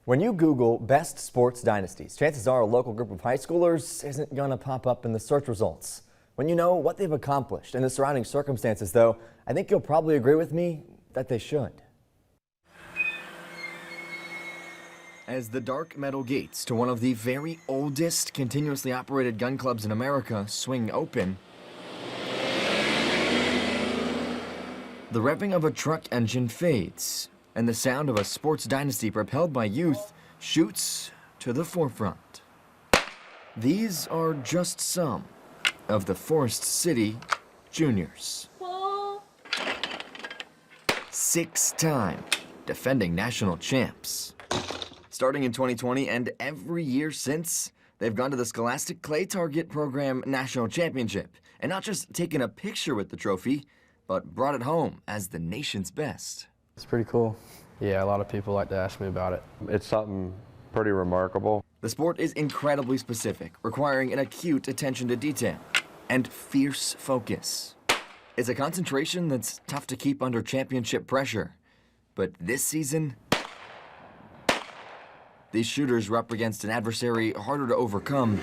When you Google best sports dynasties, chances are a local group of high schoolers isn't going to pop up in the search results. When you know what they've accomplished and the surrounding circumstances, though, I think you'll probably agree with me that they should. As the dark metal gates to one of the very oldest continuously operated gun clubs in America swing open, the revving of a truck engine fades, and the sound of a sports dynasty propelled by youth shoots to the forefront. These are just some of the Forest City Juniors. Six-time defending national champs. Starting in 2020 and every year since, they've gone to the Scholastic Clay Target Program National Championship and not just taken a picture with the trophy, but brought it home as the nation's best. It's pretty cool. Yeah, a lot of people like to ask me about it. It's something pretty remarkable. The sport is incredibly specific, requiring an acute attention to detail and fierce focus. It's a concentration that's tough to keep under championship pressure. But this season, these shooters were up against an adversary harder to overcome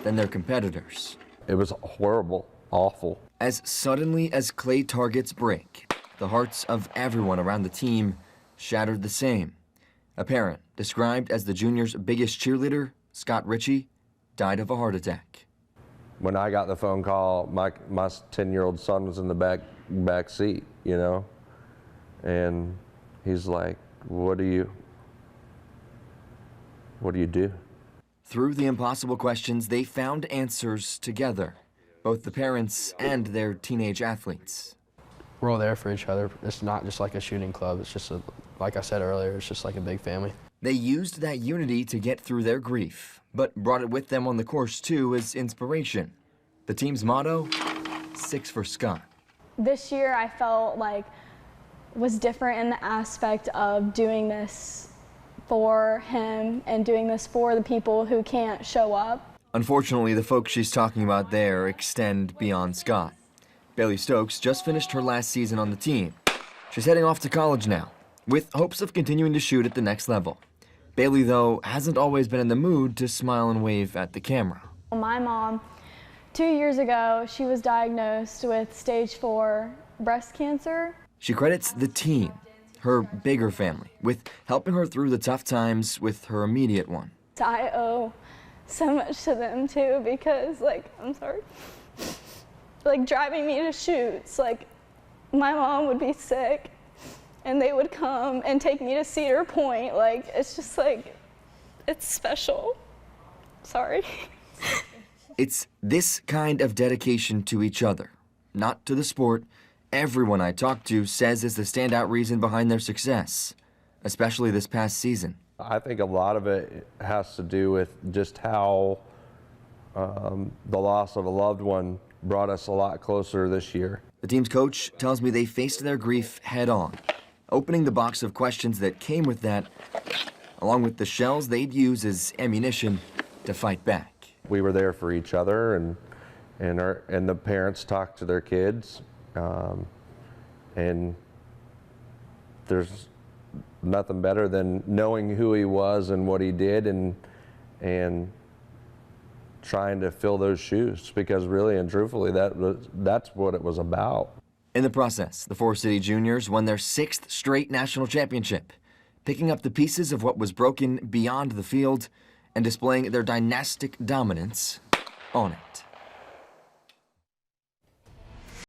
than their competitors. It was horrible, awful. As suddenly as clay targets break, the hearts of everyone around the team shattered the same. A parent, described as the juniors' biggest cheerleader, Scott Ritchie, died of a heart attack. When I got the phone call, my 10-year-old son was in the back seat, you know, and he's like, what do you do? Through the impossible questions, they found answers together, both the parents and their teenage athletes. We're all there for each other. It's not just like a shooting club. It's just, like I said earlier, it's just like a big family. They used that unity to get through their grief, but brought it with them on the course too as inspiration. The team's motto, 6 for Scott. This year I felt like was different in the aspect of doing this for him and doing this for the people who can't show up. Unfortunately, the folks she's talking about there extend beyond Scott. Bailey Stokes just finished her last season on the team. She's heading off to college now, with hopes of continuing to shoot at the next level. Bailey, though, hasn't always been in the mood to smile and wave at the camera. My mom, 2 years ago, she was diagnosed with stage 4 breast cancer. She credits the team, her bigger family, with helping her through the tough times with her immediate one. I owe so much to them too because, I'm sorry, driving me to shoots, my mom would be sick and they would come and take me to Cedar Point. It's just it's special. Sorry. It's this kind of dedication to each other, not to the sport, everyone I talk to says is the standout reason behind their success, especially this past season. I think a lot of it has to do with just how the loss of a loved one brought us a lot closer this year. The team's coach tells me they faced their grief head on, opening the box of questions that came with that, along with the shells they'd use as ammunition to fight back. We were there for each other, and the parents talked to their kids, and there's nothing better than knowing who he was and what he did, and trying to fill those shoes, because really and truthfully that's what it was about. In the process, the Forest City Juniors won their 6th straight national championship, picking up the pieces of what was broken beyond the field and displaying their dynastic dominance on it.